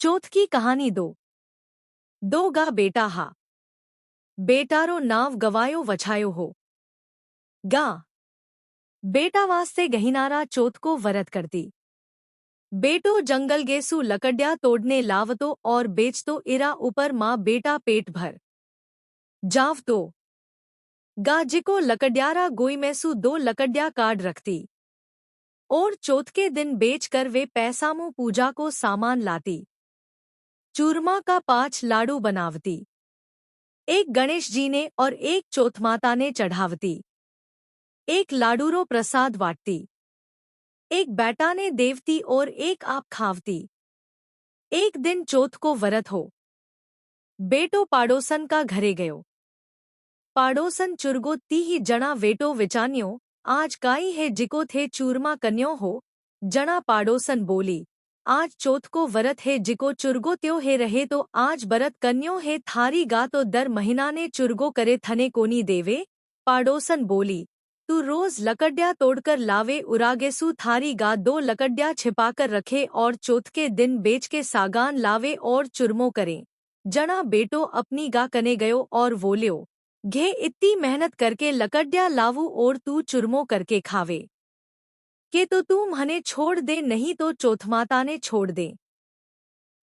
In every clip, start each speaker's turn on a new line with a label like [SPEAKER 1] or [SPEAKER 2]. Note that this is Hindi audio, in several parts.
[SPEAKER 1] चौथ की कहानी दो गा बेटा हा बेटारो नाव गवायो वछायो हो गा बेटा वास्ते गहिनारा चौथ को वरत करती। बेटो जंगल गेसु लकड़िया तोड़ने लावतो और बेचतो इरा ऊपर माँ बेटा पेट भर जावतो। गा जिको लकड़ियारा गोई मैसु दो लकड़िया काट रखती और चौथ के दिन बेचकर वे पैसामू पूजा को सामान लाती। चूरमा का 5 लाडू बनावती, एक गणेश जी ने और एक चौथमाता ने चढ़ावती, एक लाडूरो प्रसाद वाटती, एक बेटा ने देवती और एक आप खावती। एक दिन चौथ को व्रत हो बेटो पाड़ोसन का घरे गयो। पाड़ोसन चुरगो तीही जणा वेटो विचान्यो आज काई है जिको थे चूरमा कन्यो हो। जणा पाड़ोसन बोली आज चौथ को व्रत है जिको चुरगो त्यो है रहे तो आज बरत कन्यो है थारी गा तो दर महीना ने चुरगो करे थने कोनी देवे। पाड़ोसन बोली तू रोज लकड़िया तोड़कर लावे उरागेसु थारी गा 2 लकड़िया छिपाकर रखे और चौथ के दिन बेच के सागान लावे और चुरमो करे। जणा बेटो अपनी गा कने गयो और बोल्यो घे इतनी मेहनत करके लकड़िया लावू और तू चुरमो करके खावे के तो तू मने छोड़ दे नहीं तो चौथमाता ने छोड़ दे।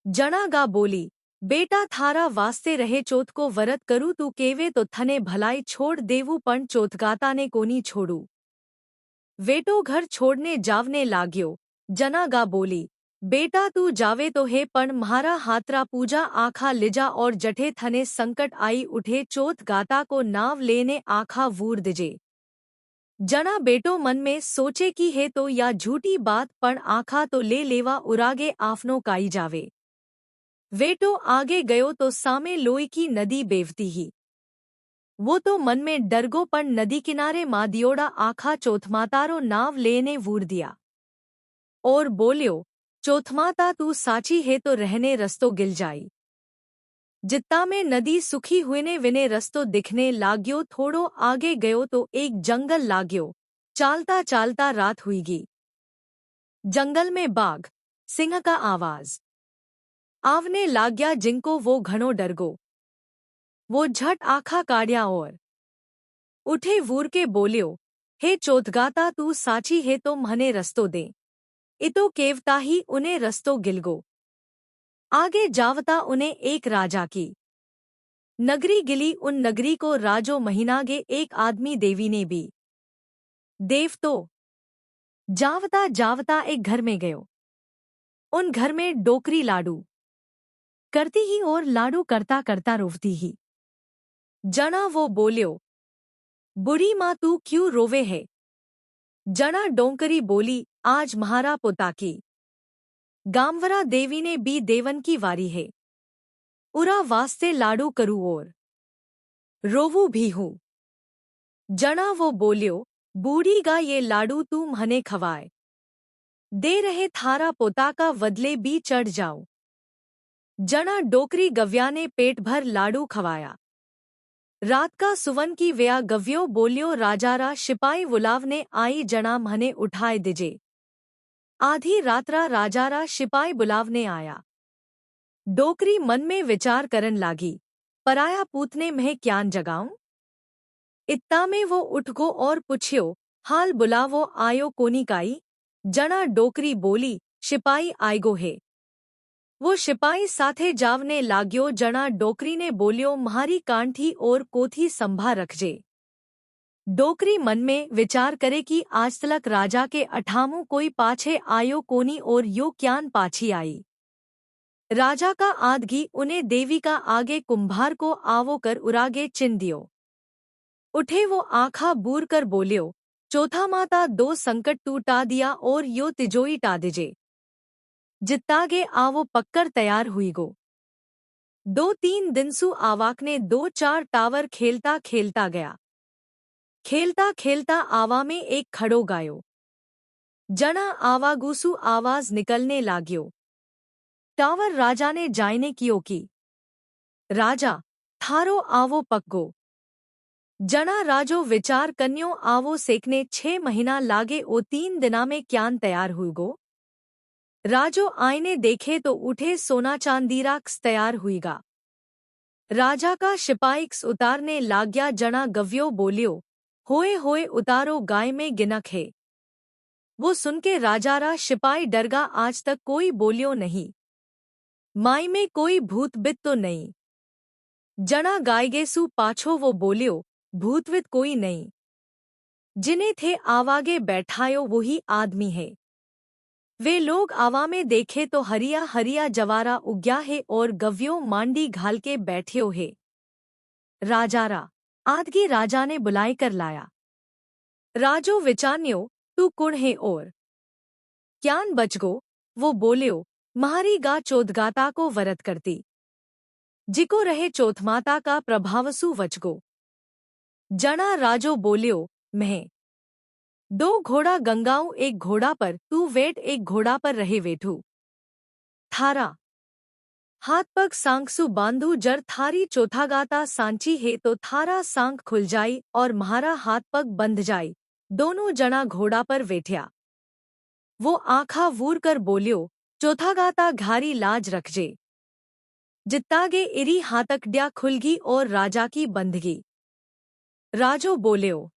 [SPEAKER 1] जणा गा बोली बेटा थारा वास्ते रहे चौथ को वरत करू तू केवे तो थने भलाई छोड़ देवू पण चौथगाता ने कोनी छोड़ू। वेटो घर छोड़ने जावने लाग्यो। जना गा बोली बेटा तू जावे तो है पण म्हारा हात्रा पूजा आखा लिजा और जठे थने संकट आई उठे चौथ गाता को नाव लेने आखा वूर दिजे। जणा बेटो मन में सोचे की है तो या झूठी बात पण आखा तो ले लेवा उरागे आफनो काई जावे। वेटो आगे गयो तो सामे लोई की नदी बेवती ही। वो तो मन में डरगो पण नदी किनारे मादियोड़ा आखा चौथमातारो नाव लेने वूर दिया और बोल्यो चौथमाता तू साची है तो रहने रस्तो गिल जाई। जित्ता में नदी सुखी हुईने विने रस्तो दिखने लाग्यो। थोड़ो आगे गयो तो एक जंगल लाग्यो। चालता चालता रात हुईगी। जंगल में बाघ सिंह का आवाज आवने लाग्या जिनको वो घणो डरगो। वो झट आखा काढ़िया और उठे वूर के बोल्यो हे चौथगाता तू साची है तो मने रस्तो दे। इतो केवता ही उन्हें रस्तो गिलगो। आगे जावता उन्हें एक राजा की नगरी गिली। उन नगरी को राजो महीनागे एक आदमी देवी ने भी। देव तो जावता जावता एक घर में गयो। उन घर में डोकरी लाडू करती ही और लाडू करता करता रोवती ही। जना वो बोल्यो बुढ़ी माँ तू क्यों रोवे है। जना डोंकरी बोली आज म्हारा पोता की गामवरा देवी ने भी देवन की वारी है। उरा वास्ते लाडू करू और रोवू भी हूँ। जना वो बोल्यो बूढ़ी गा ये लाडू तू मने खवाए दे रहे थारा पोता का वदले भी चढ़ जाओ। जना डोकरी गव्या ने पेट भर लाडू खवाया। रात का सुवन की व्या गव्यो बोल्यो राजारा शिपाई बुलावने आई जना मने उठाए दिजे। आधी रात्रा राजारा शिपाई बुलावने आया। डोकरी मन में विचार करन लागी पराया पूतने में क्यान जगाऊं। इत्ता में वो उठ गो और पुछ्यो हाल बुलावो आयो कोनी काई। जना डोकरी बोली शिपाई आएगो है। वो शिपाई साथे जावने लाग्यो। जना डोकरी ने बोल्यो म्हारी कांठी और कोथी संभा रखजे। डोकरी मन में विचार करे कि आज तलक राजा के अठामू कोई पाछे आयो कोनी और यो क्यान पाछी आई। राजा का आदगी उन्हें देवी का आगे कुंभार को आवो कर उरागे चिन दियो। उठे वो आँखा बूर कर बोल्यो चौथा माता 2 संकट तू टा दिया और यो तिजोई टा दिजे। जित्तागे आवो पक्कर तैयार हुई गो। 2-3 दिन सु आवाकने 2-4 टावर खेलता खेलता गया। खेलता खेलता आवा में एक खड़ो गायो। जना आवागूसु आवाज निकलने लाग्यो। टावर राजा ने जायने कियो की राजा थारो आवो पक्गो। जना राजो विचार कन्यो आवो सेकने 6 महीना लागे ओ 3 दिना में क्यान तैयार हुई गो। राजो आईने देखे तो उठे सोना चांदीराक्स तैयार हुईगा। राजा का शिपाईक्स उतारने लाग्या जना गव्यो बोलियो, होए होए उतारो गाय में गिनक है। वो सुनके राजारा शिपाई डरगा आज तक कोई बोलियो नहीं। माई में कोई भूतबित तो नहीं। जना गायगेसु पाछो वो बोलियो, भूतवित कोई नहीं। जिन्हें थे आवागे बैठायो वही आदमी है। वे लोग आवा में देखे तो हरिया हरिया जवारा उग्या है और गव्यो मांडी घाल के बैठ्यो है। राजारा आदगी राजा ने बुलाई कर लाया। राजो विचान्यो, तू कुण है और क्यान बचगो। वो बोलियो, महारी गा चोदगाता को वरत करती। जिको रहे चोथमाता का प्रभावसु वचगो। जना राजो बोलियो, मैं 2 घोड़ा गंगाऊ एक घोड़ा पर तू वेट एक घोड़ा पर रहे वेठू। थारा हाथ पग सांकसु बांधू जर थारी चौथा गाता सांची है तो थारा सांक खुल जाई और म्हारा हाथ पग बंध जाई। दोनों जना घोड़ा पर वेठ्या। वो आँखा वूर कर बोलियो, चौथा गाता घारी लाज रखजे। जित्तागे इरी हाथकड्या खुलगी और राजा की बंधगी। राजो बोलियो,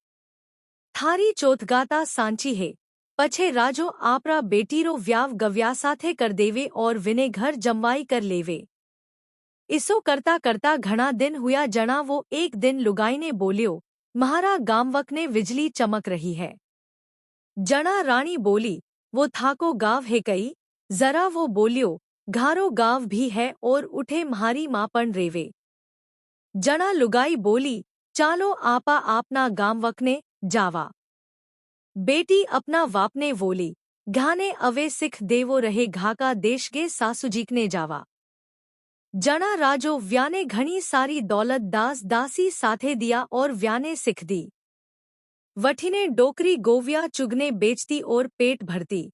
[SPEAKER 1] थारी चौथगाता सांची है, पछे राजो आपरा बेटीरो व्याव गव्या साथे कर देवे और विने घर जमवाई कर लेवे। इसो करता करता घना दिन हुआ जना वो एक दिन लुगाई ने बोलियो, म्हारा गामवक ने बिजली चमक रही है। जना रानी बोली, वो थाको गाव है कई। जरा वो बोलियो, घारो गाव भी है और उठे म्हारी मापन रेवे। जना लुगाई बोली, चालो आपा आपना गामवक ने जावा। बेटी अपना वापने वोली, घाने अवे सिख देवो रहे घाका देश गे सासुजीकने जावा। जना राजो व्याने घणी सारी दौलत दास दासी साथे दिया और व्याने सिख दी। वठिने डोकरी गोविया चुगने बेचती और पेट भरती।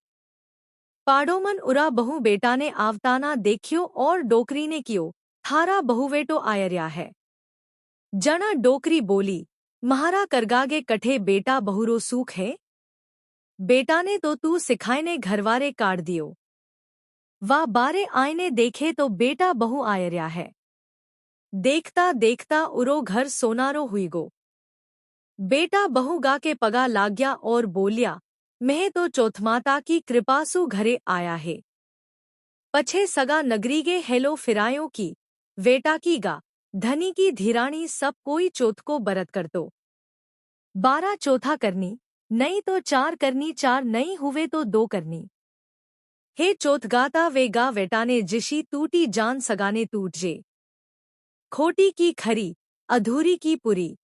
[SPEAKER 1] पाडोमन उरा बहु बेटा ने आवताना देखियो और डोकरी ने कियो, थारा बहुवेटो आयर्या है। जना डोकरी बोली, म्हारा करगागे कठे बेटा बहुरो सूख है। बेटा ने तो तू सिखाईने घरवारे काट दियो। वाह बारे आईने देखे तो बेटा बहु आयर्या है। देखता देखता उरो घर सोनारो हुई गो। बेटा बहु गा के पगा लाग्या और बोलिया, मैं तो चौथमाता की कृपासु घरे आया है। पछे सगा नगरी गे हेलो फिरायो की, वेटा की गा, धनी की धीराणी सब कोई चौथ को बरत करतो। 12 चौथा करनी, नहीं तो 4 करनी 4 नहीं हुए तो 2 करनी। हे चौथगाता वे गा वेटाने जिशी टूटी जान सगाने टूट जे। खोटी की खरी, अधूरी की पुरी।